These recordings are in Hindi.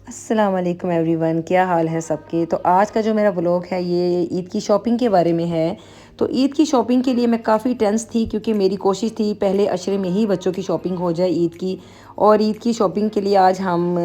अस्सलाम वालेकुम एवरीवन, क्या हाल है सबके। तो आज का जो मेरा व्लॉग है ये ईद की शॉपिंग के बारे में है। तो ईद की शॉपिंग के लिए मैं काफ़ी टेंस थी क्योंकि मेरी कोशिश थी पहले अशरे में ही बच्चों की शॉपिंग हो जाए ईद की। और ईद की शॉपिंग के लिए आज हम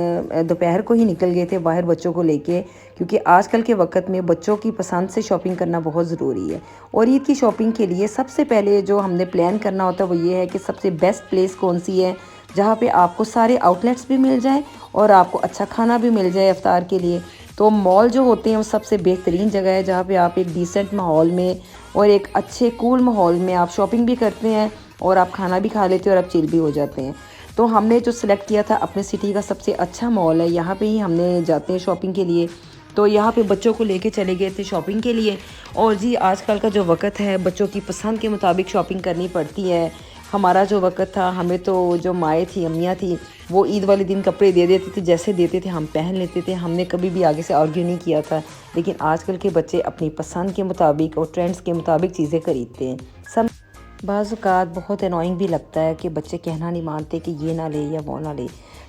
दोपहर को ही निकल गए थे बाहर बच्चों को लेके, क्योंकि आजकल के वक्त में बच्चों की पसंद से शॉपिंग करना बहुत ज़रूरी है। और ईद की शॉपिंग के लिए सबसे पहले जो हमने प्लान करना होता है वो ये है कि सबसे बेस्ट प्लेस कौन सी है जहाँ पे आपको सारे आउटलेट्स भी मिल जाएं और आपको अच्छा खाना भी मिल जाए इफ्तार के लिए। तो मॉल जो होते हैं वो सबसे बेहतरीन जगह है जहाँ पे आप एक डिसेंट माहौल में और एक अच्छे कूल माहौल में आप शॉपिंग भी करते हैं और आप खाना भी खा लेते हैं और आप चिल भी हो जाते हैं। तो हमने जो सिलेक्ट किया था अपने सिटी का सबसे अच्छा मॉल है, यहाँ पे ही हमने जाते हैं शॉपिंग के लिए। तो यहाँ पे बच्चों को लेके चले गए थे शॉपिंग के लिए। और जी आजकल का जो वक्त है बच्चों की पसंद के मुताबिक शॉपिंग करनी पड़ती है। हमारा जो वक्त था हमें तो जो माएँ थी, अम्मियाँ थी, वो ईद वाले दिन कपड़े दे देते थे, जैसे देते थे हम पहन लेते थे, हमने कभी भी आगे से आर्ग्यू नहीं किया था। लेकिन आजकल के बच्चे अपनी पसंद के मुताबिक और ट्रेंड्स के मुताबिक चीज़ें खरीदते हैं। सब बाज़ औक़ात बहुत अनोइंग भी लगता है कि बच्चे कहना नहीं मानते कि ये ना ले या वो ना ले।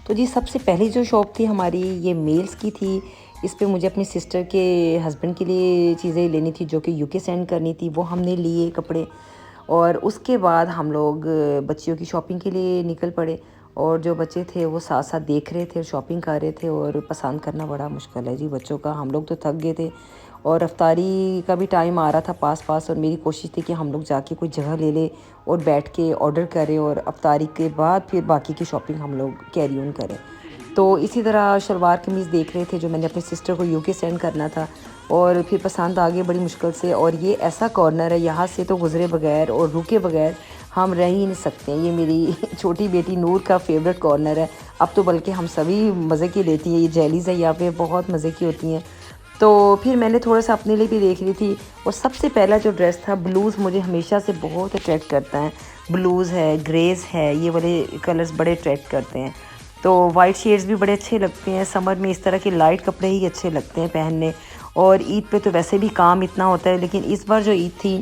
तो जी सबसे पहली जो शॉप थी हमारी ये मेल्स की थी। इस पे मुझे अपनी सिस्टर के हस्बैंड के लिए चीज़ें लेनी थी जो कि यूके सेंड करनी थी, वो हमने लिए कपड़े। और उसके बाद हम लोग बच्चियों की शॉपिंग के लिए निकल पड़े। और जो बच्चे थे वो साथ साथ देख रहे थे और शॉपिंग कर रहे थे, और पसंद करना बड़ा मुश्किल है जी बच्चों का। हम लोग तो थक गए थे और अफ्तारी का भी टाइम आ रहा था पास पास, और मेरी कोशिश थी कि हम लोग जाके कोई जगह ले लें और बैठ के ऑर्डर करें और अफ्तारी के बाद फिर बाकी की शॉपिंग हम लोग कैरी ऑन करें। तो इसी तरह शलवार कमीज़ देख रहे थे जो मैंने अपनी सिस्टर को यूके सेंड करना था, और फिर पसंद आ गई बड़ी मुश्किल से। और ये ऐसा कॉर्नर है यहाँ से तो गुज़रे बगैर और रुके बगैर हम रह ही नहीं सकते हैं। ये मेरी छोटी बेटी नूर का फेवरेट कॉर्नर है। अब तो बल्कि हम सभी मज़े की लेती हैं, ये जेलीज़ है यहाँ पे बहुत मज़े की होती हैं। तो फिर मैंने थोड़ा सा अपने लिए भी देख रही थी। और सबसे पहला जो ड्रेस था ब्लूज़ मुझे हमेशा से बहुत अट्रैक्ट करता है। ब्लूज़ है, ग्रेज़ है, ये वाले कलर्स बड़े अट्रैक्ट करते हैं। तो वाइट शेड्स भी बड़े अच्छे लगते हैं समर में, इस तरह के लाइट कपड़े ही अच्छे लगते हैं पहनने। और ईद पे तो वैसे भी काम इतना होता है, लेकिन इस बार जो ईद थी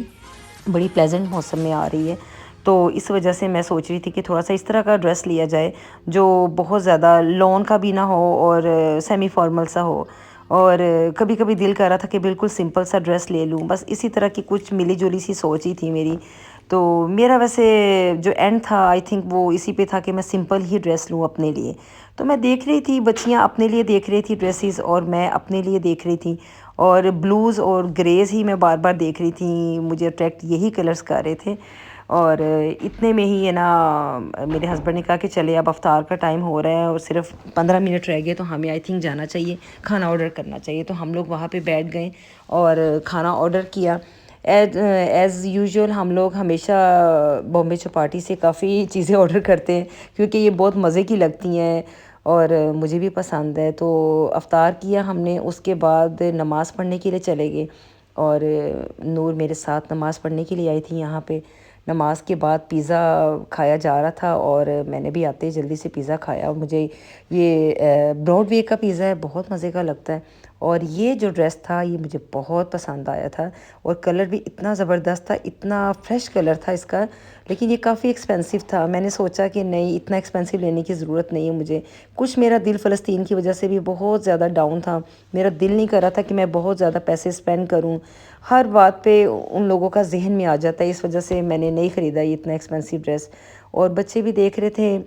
बड़ी प्लेजेंट मौसम में आ रही है। तो इस वजह से मैं सोच रही थी कि थोड़ा सा इस तरह का ड्रेस लिया जाए जो बहुत ज़्यादा लॉन का भी ना हो और सेमी फॉर्मल सा हो। और कभी कभी दिल कर रहा था कि बिल्कुल सिंपल सा ड्रेस ले लूँ, बस इसी तरह की कुछ मिली जुली सी सोच ही थी मेरी। तो मेरा वैसे जो एंड था आई थिंक वो इसी पे था कि मैं सिंपल ही ड्रेस लूँ अपने लिए। तो मैं देख रही थी, बच्चियाँ अपने लिए देख रही थी ड्रेसेस और मैं अपने लिए देख रही थी। और ब्लूज़ और ग्रेज़ ही मैं बार बार देख रही थी, मुझे अट्रैक्ट यही कलर्स कर रहे थे। और इतने में ही है ना मेरे हस्बैंड ने कहा कि चले अब अफ्तार का टाइम हो रहा है और सिर्फ 15 मिनट रह गए, तो हमें आई थिंक जाना चाहिए, खाना ऑर्डर करना चाहिए। तो हम लोग वहाँ पे बैठ गए और खाना ऑर्डर किया। एज़ यूजुअल हम लोग हमेशा बॉम्बे चौपाटी से काफ़ी चीज़ें ऑर्डर करते हैं क्योंकि ये बहुत मज़े की लगती हैं और मुझे भी पसंद है। तो अफ्तार किया हमने, उसके बाद नमाज़ पढ़ने के लिए चले गए। और नूर मेरे साथ नमाज़ पढ़ने के लिए आई थी यहाँ पे। नमाज के बाद पिज़्ज़ा खाया जा रहा था और मैंने भी आते ही जल्दी से पिज़्ज़ा खाया। और मुझे ये ब्रॉडवे का पिज़्ज़ा है, बहुत मज़े का लगता है। और ये जो ड्रेस था ये मुझे बहुत पसंद आया था और कलर भी इतना ज़बरदस्त था, इतना फ्रेश कलर था इसका। लेकिन ये काफ़ी एक्सपेंसिव था। मैंने सोचा कि नहीं, इतना एक्सपेंसिव लेने की ज़रूरत नहीं है मुझे। कुछ मेरा दिल फ़लस्तीन की वजह से भी बहुत ज़्यादा डाउन था। मेरा दिल नहीं कर रहा था कि मैं बहुत ज़्यादा पैसे स्पेंड करूं। हर बात पे उन लोगों का जहन में आ जाता है, इस वजह से मैंने नहीं ख़रीदा ये इतना एक्सपेंसिव ड्रेस। और बच्चे भी देख रहे थे,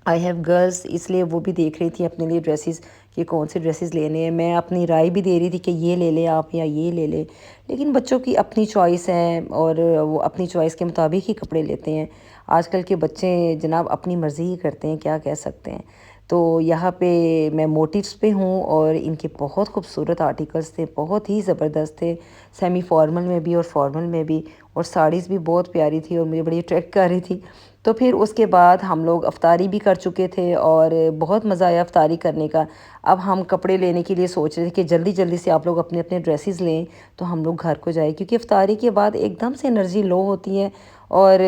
आई हैव गर्ल्स, इसलिए वो भी देख रही थी अपने लिए ड्रेसेस कि कौन से ड्रेसेस लेने हैं। मैं अपनी राय भी दे रही थी कि ये ले लें आप या ये ले लें, लेकिन बच्चों की अपनी चॉइस है और वो अपनी चॉइस के मुताबिक ही कपड़े लेते हैं। आजकल के बच्चे जनाब अपनी मर्ज़ी ही करते हैं, क्या कह सकते हैं। तो यहाँ पे मैं मोटिव्स पे हूँ और इनके बहुत खूबसूरत आर्टिकल्स थे, बहुत ही ज़बरदस्त थे, सेमी फॉर्मल में भी और फॉर्मल में भी। और साड़ीज़ भी बहुत प्यारी थी और मुझे बड़ी अट्रैक्ट कर रही थी। तो फिर उसके बाद हम लोग अफ्तारी भी कर चुके थे और बहुत मज़ा आया अफ्तारी करने का। अब हम कपड़े लेने के लिए सोच रहे थे कि जल्दी जल्दी से आप लोग अपने अपने ड्रेसेस लें तो हम लोग घर को जाए, क्योंकि अफ्तारी के बाद एकदम से एनर्जी लो होती है और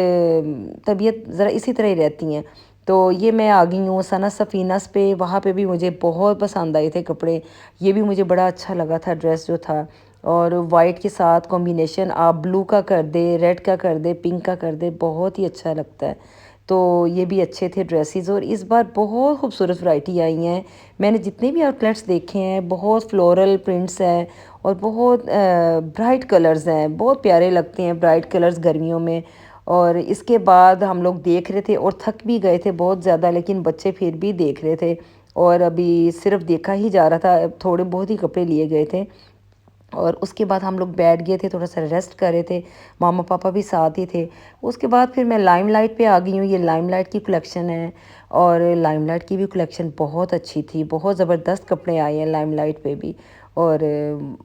तबीयत ज़रा इसी तरह ही रहती हैं। तो ये मैं आ गई हूँ सना सफ़ीनस पे, वहाँ पे भी मुझे बहुत पसंद आए थे कपड़े। ये भी मुझे बड़ा अच्छा लगा था ड्रेस जो था। और वाइट के साथ कॉम्बिनेशन आप ब्लू का कर दे, रेड का कर दे, पिंक का कर दे, बहुत ही अच्छा लगता है। तो ये भी अच्छे थे ड्रेसेस। और इस बार बहुत खूबसूरत वैरायटी आई हैं। मैंने जितने भी आउटलेट्स देखे हैं बहुत फ्लोरल प्रिंट्स हैं और बहुत ब्राइट कलर्स हैं, बहुत प्यारे लगते हैं ब्राइट कलर्स गर्मियों में। और इसके बाद हम लोग देख रहे थे और थक भी गए थे बहुत ज़्यादा, लेकिन बच्चे फिर भी देख रहे थे और अभी सिर्फ देखा ही जा रहा था, थोड़े बहुत ही कपड़े लिए गए थे। और उसके बाद हम लोग बैठ गए थे, थोड़ा सा रेस्ट कर रहे थे, मामा पापा भी साथ ही थे। उसके बाद फिर मैं लाइमलाइट पे आ गई हूँ। ये लाइमलाइट की कलेक्शन है और लाइमलाइट की भी कलेक्शन बहुत अच्छी थी, बहुत ज़बरदस्त कपड़े आए हैं लाइमलाइट पे भी। और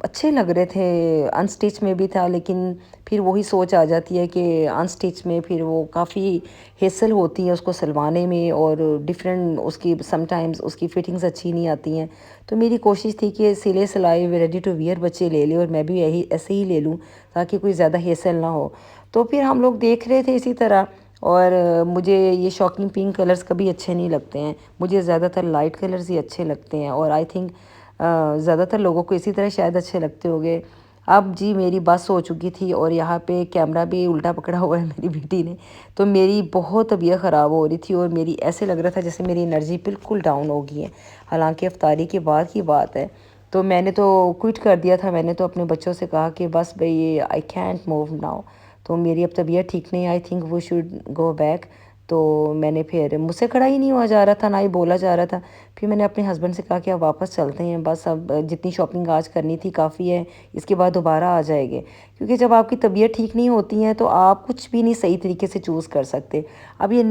अच्छे लग रहे थे, अनस्टिच में भी था, लेकिन फिर वही सोच आ जाती है कि अनस्टिच में फिर वो काफ़ी हेसल होती है उसको सिलवाने में और डिफरेंट उसकी समटाइम्स उसकी फ़िटिंग्स अच्छी नहीं आती हैं। तो मेरी कोशिश थी कि सिले सिलाए रेडी टू वियर बच्चे ले लें और मैं भी यही ऐसे ही ले लूँ ताकि कोई ज़्यादा हेसल ना हो। तो फिर हम लोग देख रहे थे इसी तरह। और मुझे ये शॉकिंग पिंक कलर्स कभी अच्छे नहीं लगते हैं, मुझे ज़्यादातर लाइट कलर्स ही अच्छे लगते हैं और आई थिंक ज़्यादातर लोगों को इसी तरह शायद अच्छे लगते होंगे। अब जी मेरी बस हो चुकी थी और यहाँ पे कैमरा भी उल्टा पकड़ा हुआ है मेरी बेटी ने। तो मेरी बहुत तबीयत ख़राब हो रही थी और मेरी ऐसे लग रहा था जैसे मेरी एनर्जी बिल्कुल डाउन हो गई है, हालांकि अफ्तारी के बाद की बात है। तो मैंने तो क्विट कर दिया था, मैंने तो अपने बच्चों से कहा कि बस भाई आई कैंट मूव नाउ। तो मेरी अब तबीयत ठीक नहीं, I think we should go back. तो मैंने फिर मुझसे खड़ा ही नहीं हुआ जा रहा था, ना ही बोला जा रहा था। फिर मैंने अपने हस्बैंड से कहा कि अब वापस चलते हैं, बस अब जितनी शॉपिंग आज करनी थी काफ़ी है, इसके बाद दोबारा आ जाएंगे। क्योंकि जब आपकी तबीयत ठीक नहीं होती है तो आप कुछ भी नहीं सही तरीके से चूज़ कर सकते। अब ये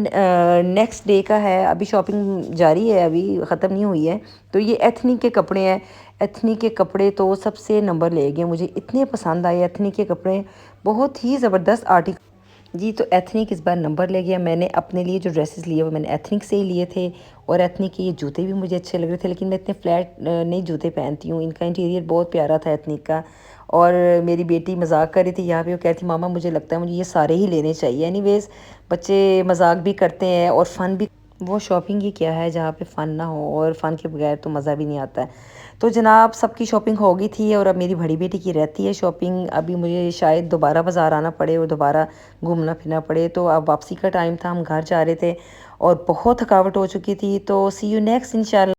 नेक्स्ट डे का है, अभी शॉपिंग जारी है, अभी ख़त्म नहीं हुई है। तो ये एथनिक के कपड़े हैं। एथनिक के कपड़े तो सबसे नंबर ले गए, मुझे इतने पसंद आए एथनिक के कपड़े, बहुत ही ज़बरदस्त आर्टिकल। जी, तो एथनिक इस बार नंबर ले गया। मैंने अपने लिए जो ड्रेसेस लिए वो मैंने एथनिक से ही लिए थे और एथनिक के ये जूते भी मुझे अच्छे लग रहे थे, लेकिन मैं इतने फ्लैट नहीं जूते पहनती हूँ। इनका इंटीरियर बहुत प्यारा था एथनिक का। और मेरी बेटी मजाक कर रही थी यहाँ पे, वो कहती मामा मुझे लगता है मुझे ये सारे ही लेने चाहिए। एनीवेज बच्चे मजाक भी करते हैं और फ़न भी, वो शॉपिंग ही क्या है जहाँ पे फ़न ना हो, और फ़न के बगैर तो मज़ा भी नहीं आता है। तो जनाब सबकी शॉपिंग हो गई थी और अब मेरी बड़ी बेटी की रहती है शॉपिंग। अभी मुझे शायद दोबारा बाज़ार आना पड़े और दोबारा घूमना फिरना पड़े। तो अब वापसी का टाइम था, हम घर जा रहे थे और बहुत थकावट हो चुकी थी। तो सी यू नेक्स्ट इंशाल्लाह।